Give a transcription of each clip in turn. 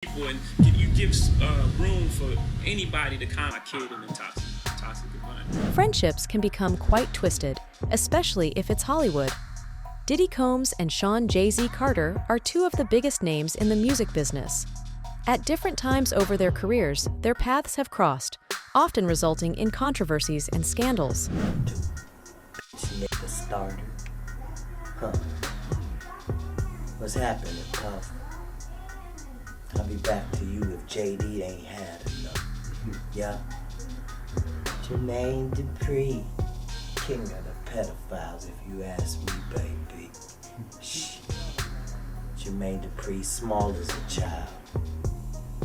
people, and you give room for anybody to kind of kid in a toxic environment. Friendships can become quite twisted, especially if it's Hollywood. Diddy Combs and Sean Jay-Z Carter are two of the biggest names in the music business. At different times over their careers, their paths have crossed, often resulting in controversies and scandals. She make a starter. Huh. What's happening, Puff? I'll be back to you if JD ain't had enough. Yeah. Jermaine Dupri, king of the pedophiles, if you ask me, baby. Shh. Jermaine Dupri, small as a child.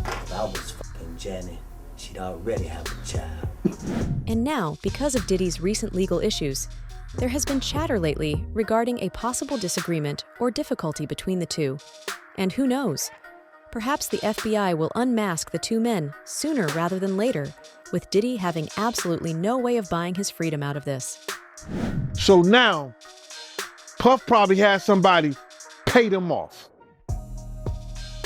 If I was fucking Janet, she'd already have a child. And now, because of Diddy's recent legal issues, there has been chatter lately regarding a possible disagreement or difficulty between the two. And who knows? Perhaps the FBI will unmask the two men sooner rather than later, with Diddy having absolutely no way of buying his freedom out of this. So now, Puff probably had somebody pay them off.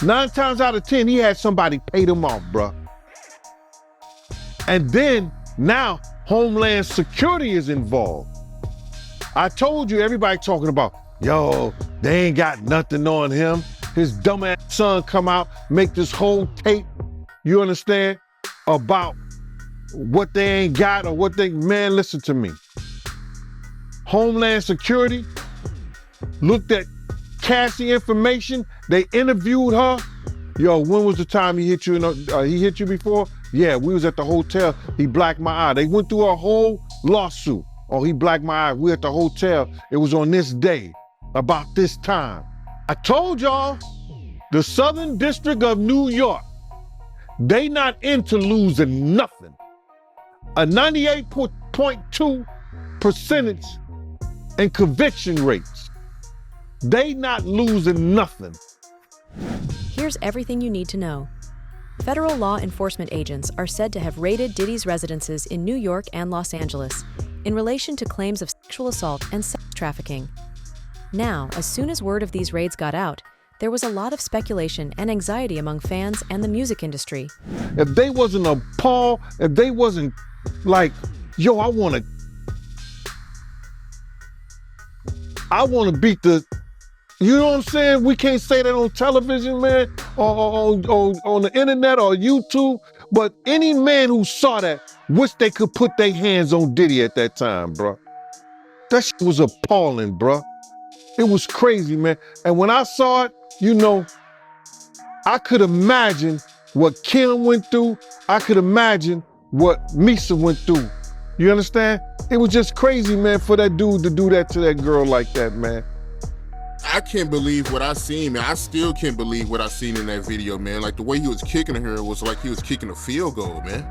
9 times out of 10, he had somebody pay them off, bruh. And then, now, Homeland Security is involved. I told you, everybody talking about, yo, they ain't got nothing on him. His dumbass son come out, make this whole tape, you understand, about what they ain't got or what they, man, listen to me. Homeland Security looked at Cassie information, they interviewed her. Yo, when was the time he hit you? He hit you before? Yeah, we was at the hotel, he blacked my eye. They went through a whole lawsuit. Oh, he blacked my eye, we at the hotel, it was on this day, about this time. I told y'all, the Southern District of New York, they not into losing nothing. A 98.2 percentage in conviction rates. They not losing nothing. Here's everything you need to know. Federal law enforcement agents are said to have raided Diddy's residences in New York and Los Angeles in relation to claims of sexual assault and sex trafficking. Now, as soon as word of these raids got out, there was a lot of speculation and anxiety among fans and the music industry. If they wasn't appalled, if they wasn't like, yo, I wanna beat the, you know what I'm saying? We can't say that on television, man, or on the internet or YouTube, but any man who saw that wish they could put their hands on Diddy at that time, bro. That shit was appalling, bro. It was crazy, man. And when I saw it, you know, I could imagine what Kim went through. I could imagine what Misa went through. You understand? It was just crazy, man, for that dude to do that to that girl like that, man. I can't believe what I seen, man. I still can't believe what I seen in that video, man. Like the way he was kicking her was like he was kicking a field goal, man.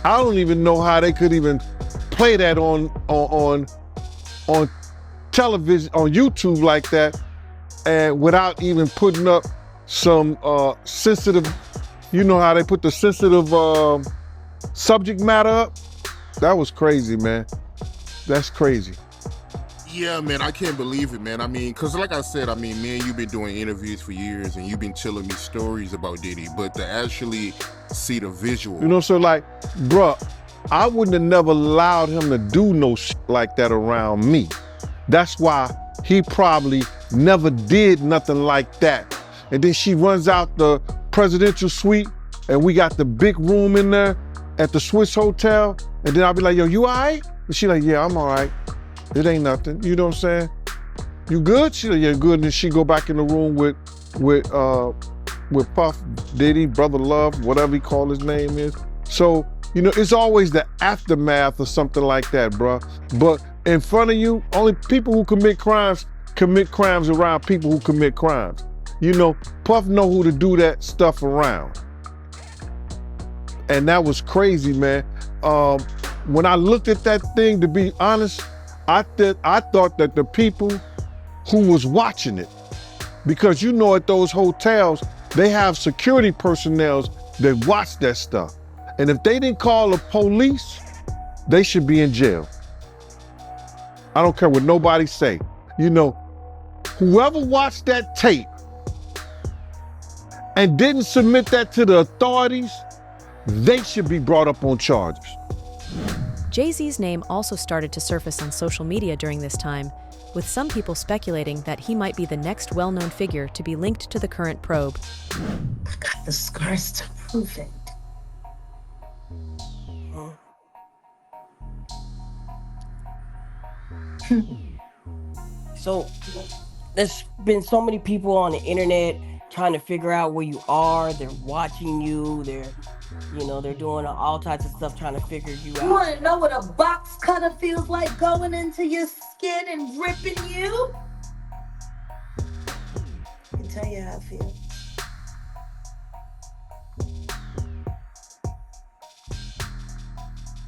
I don't even know how they could even play that on television, on YouTube like that, and without even putting up some sensitive, you know how they put the sensitive subject matter up? That was crazy, man. That's crazy. Yeah, man, I can't believe it, man. I mean, because like I said, I mean, me and you've been doing interviews for years and you've been telling me stories about Diddy, but to actually see the visual. You know, so like, bruh, I wouldn't have never allowed him to do no shit like that around me. That's why he probably never did nothing like that. And then she runs out the presidential suite and we got the big room in there at the Swiss Hotel. And then I'll be like, yo, you all right? And she like, yeah, I'm all right. It ain't nothing, you know what I'm saying? You good? She like, yeah, good. And then she go back in the room with Puff, Diddy, Brother Love, whatever he call his name is. So, you know, it's always the aftermath or something like that, bro. But in front of you, only people who commit crimes around people who commit crimes. You know, Puff know who to do that stuff around. And that was crazy, man. When I looked at that thing, to be honest, I thought that the people who was watching it, because you know at those hotels, they have security personnel that watch that stuff. And if they didn't call the police, they should be in jail. I don't care what nobody say. You know, whoever watched that tape and didn't submit that to the authorities, they should be brought up on charges. Jay-Z's name also started to surface on social media during this time, with some people speculating that he might be the next well-known figure to be linked to the current probe. I got the scars to prove it. So there's been so many people on the internet trying to figure out where you are. They're watching you. They're doing all types of stuff trying to figure you You out. want to know what a box cutter feels like going into your skin and ripping you? I can tell you how I feel.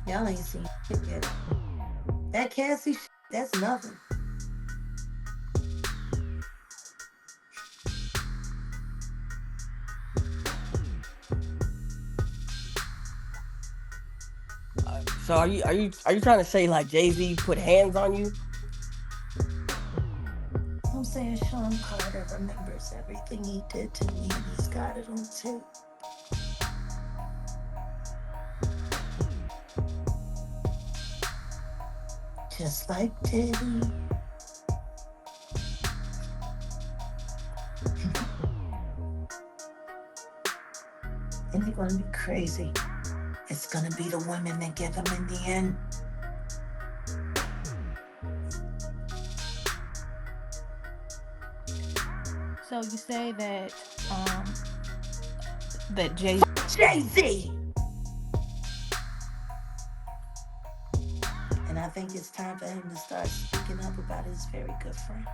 Y'all ain't seen shit yet. That Cassie shit, that's nothing. So are you trying to say like Jay-Z put hands on you? I'm saying Sean Carter remembers everything he did to me and he's got it on tape. Just like Diddy. Ain't it gonna be crazy? It's gonna be the women that get them in the end. So you say that that Jay-Z! And I think it's time for him to start speaking up about his very good friend.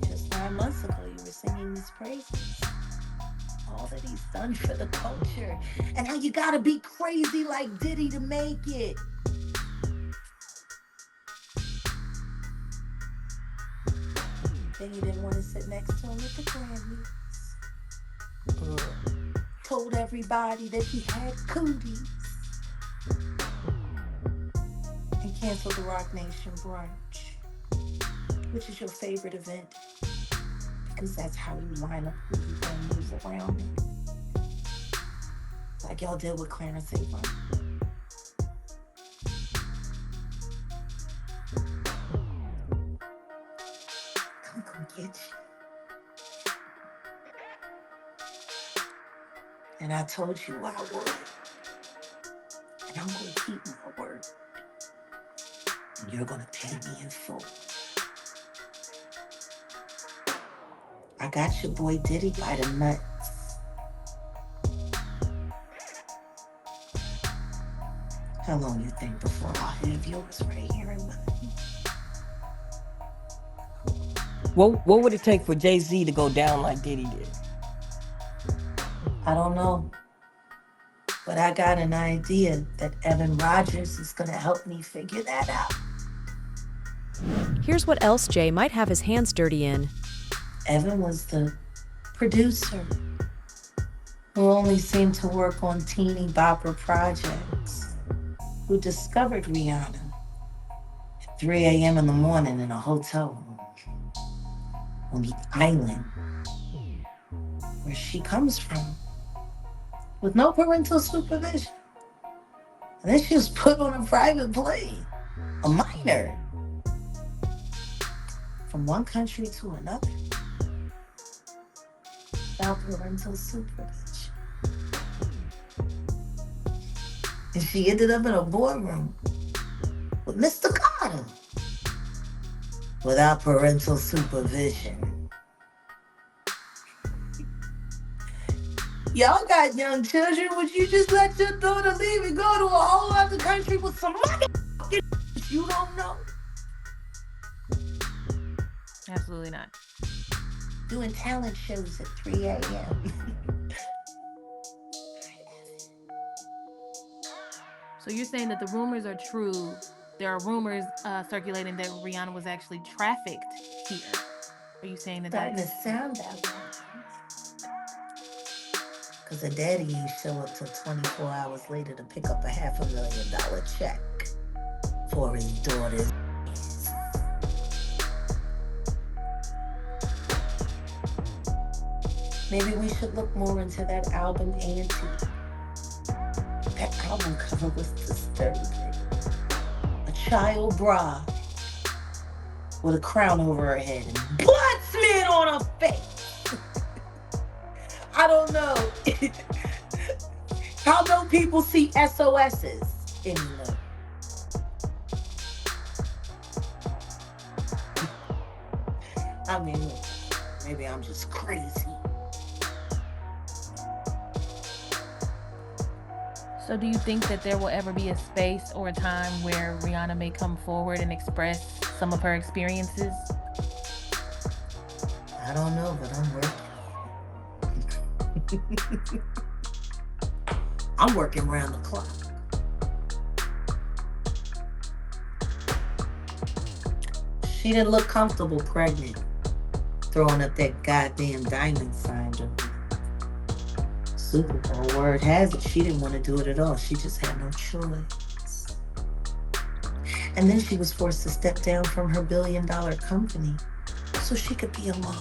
Just 9 months ago, you were singing his praises. All that he's done for the culture. And how you gotta be crazy like Diddy to make it. Then you didn't want to sit next to him at the Grammys. Told everybody that he had cooties. And canceled the Rock Nation brunch, which is your favorite event. Because that's how you line up who you gonna use around it. Like y'all did with Clarence Avon. I'm gonna get you. And I told you I would. And I'm gonna keep my word. And you're gonna pay me in full. I got your boy Diddy by the nuts. How long you think before I'll have yours right here in mine? What would it take for Jay-Z to go down like Diddy did? I don't know. But I got an idea that Evan Rogers is gonna help me figure that out. Here's what else Jay might have his hands dirty in. Evan was the producer who only seemed to work on teeny bopper projects, who discovered Rihanna at 3 a.m. in the morning in a hotel room on the island where she comes from, with no parental supervision. And then she was put on a private plane, a minor, from one country to another, without parental supervision. And she ended up in a boardroom with Mr. Carter, without parental supervision. Y'all got young children. Would you just let your daughter leave and go to a whole other country with some motherfucking you don't know? absolutely not. Doing talent shows at 3 a.m. So you're saying that the rumors are true. There are rumors circulating that Rihanna was actually trafficked here. Are you saying that Starting to that's... sound that way. Because her daddy ain't show up till 24 hours later to pick up a $500,000 check for his daughter's. Maybe we should look more into that album, Auntie. That album cover was disturbing. A child bride with a crown over her head and blood smeared on her face. I don't know. How do people see SOSs anymore? I mean, look, maybe I'm just crazy. So do you think that there will ever be a space or a time where Rihanna may come forward and express some of her experiences? I don't know, but I'm working. I'm working around the clock. She didn't look comfortable pregnant, throwing up that goddamn diamond sign to Super Bowl. Word has it, she didn't want to do it at all. She just had no choice. And then she was forced to step down from her billion-dollar company so she could be alone.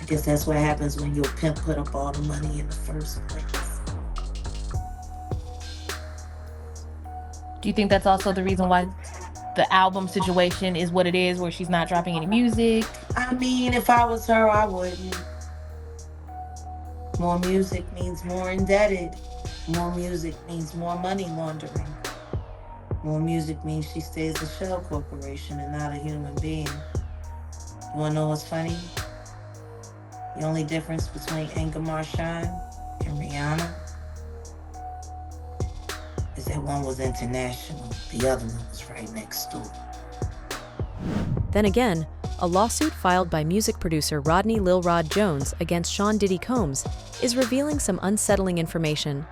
I guess that's what happens when your pimp put up all the money in the first place. Do you think that's also the reason why the album situation is what it is, where she's not dropping any music? I mean, if I was her, I wouldn't. More music means more indebted. More music means more money laundering. More music means she stays a shell corporation and not a human being. You wanna know what's funny? The only difference between Inga Marchand and Rihanna is that one was international, the other one was right next door. Then again, a lawsuit filed by music producer Rodney Lil Rod Jones against Sean Diddy Combs is revealing some unsettling information.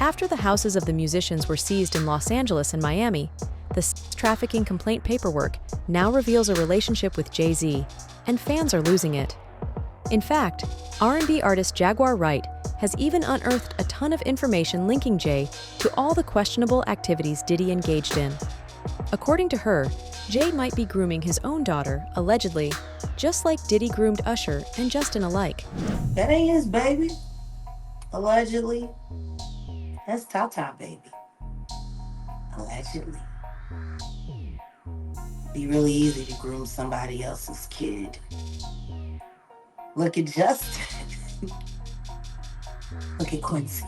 After the houses of the musicians were seized in Los Angeles and Miami, the sex trafficking complaint paperwork now reveals a relationship with Jay-Z, and fans are losing it. In fact, R&B artist Jaguar Wright has even unearthed a ton of information linking Jay to all the questionable activities Diddy engaged in. According to her, Jay might be grooming his own daughter, allegedly, just like Diddy groomed Usher and Justin alike. That ain't his baby, allegedly. That's Tata baby, allegedly. Be really easy to groom somebody else's kid. Look at Justin. Look at Quincy.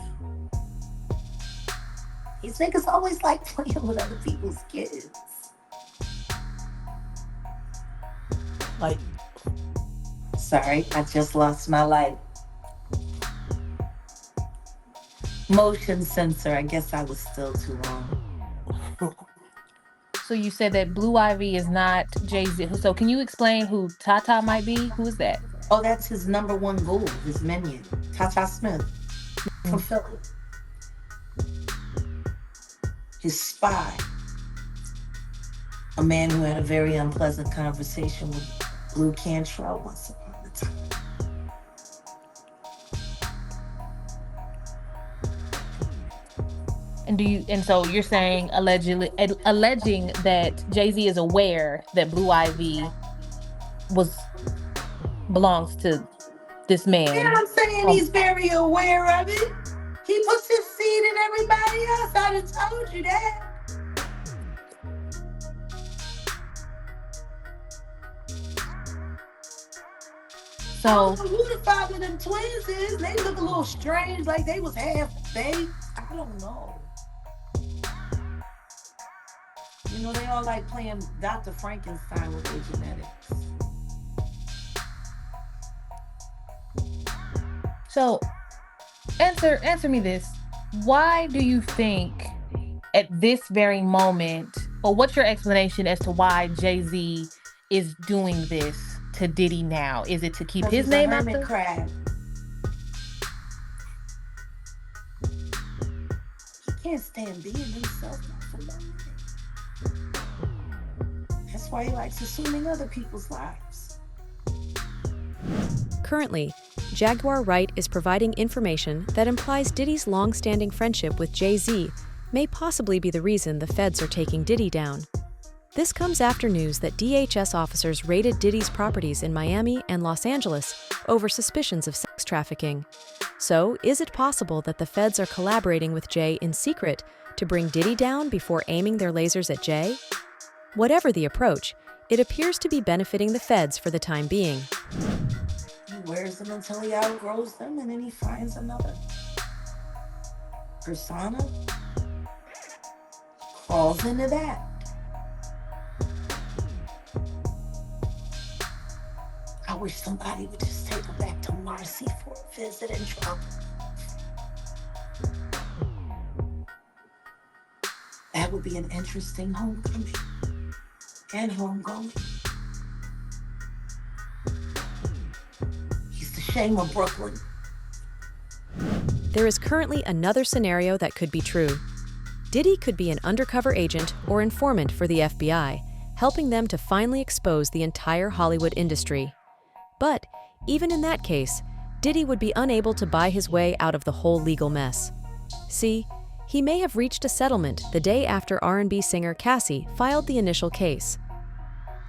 These niggas always like playing with other people's kids. Like, sorry, I just lost my light. Motion sensor, I guess I was still too long. So you said that Blue Ivy is not Jay-Z. So can you explain who Tata might be? Who is that? Oh, that's his number one goal, his minion, Tata Smith from Philly. His spy, a man who had a very unpleasant conversation with Blue Cantrell once upon a time. And so you're saying alleging that Jay-Z is aware that Blue Ivy belongs to this man. You know what I'm saying? He's very aware of it. He puts his seed in everybody else. I done told you that. I So don't know who the father of them twins is. They look a little strange, like they was half baked. I don't know. You know, they all like playing Dr. Frankenstein with their genetics. So answer me this. Why do you think at this very moment, or what's your explanation as to why Jay-Z is doing this to Diddy now? Is it to keep his name out there? Crab. He can't stand being himself, not for long. That's why he likes assuming other people's lives. Currently, Jaguar Wright is providing information that implies Diddy's long-standing friendship with Jay-Z may possibly be the reason the feds are taking Diddy down. This comes after news that DHS officers raided Diddy's properties in Miami and Los Angeles over suspicions of sex trafficking. So, is it possible that the feds are collaborating with Jay in secret to bring Diddy down before aiming their lasers at Jay? Whatever the approach, it appears to be benefiting the feds for the time being. He wears them until he outgrows them, and then he finds another persona, crawls into that. I wish somebody would just take him back to Marcy for a visit and drop him. That would be an interesting homecoming and homegoing. He's the shame of Brooklyn. There is currently another scenario that could be true. Diddy could be an undercover agent or informant for the FBI, helping them to finally expose the entire Hollywood industry. But even in that case, Diddy would be unable to buy his way out of the whole legal mess. See, he may have reached a settlement the day after R&B singer Cassie filed the initial case.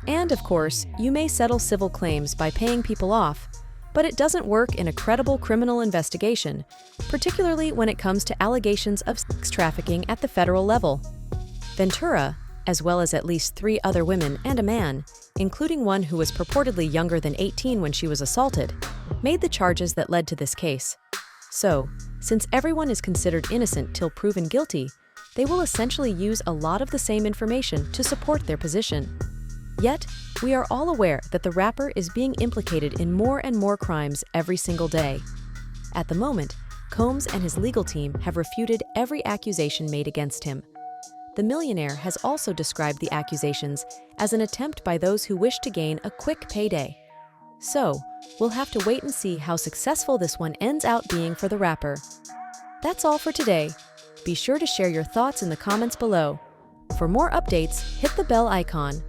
And of course, you may settle civil claims by paying people off, but it doesn't work in a credible criminal investigation, particularly when it comes to allegations of sex trafficking at the federal level. Ventura, as well as at least 3 other women and a man, including one who was purportedly younger than 18 when she was assaulted, made the charges that led to this case. So, since everyone is considered innocent till proven guilty, they will essentially use a lot of the same information to support their position. Yet, we are all aware that the rapper is being implicated in more and more crimes every single day. At the moment, Combs and his legal team have refuted every accusation made against him. The millionaire has also described the accusations as an attempt by those who wish to gain a quick payday. So, we'll have to wait and see how successful this one ends out being for the rapper. That's all for today. Be sure to share your thoughts in the comments below. For more updates, hit the bell icon.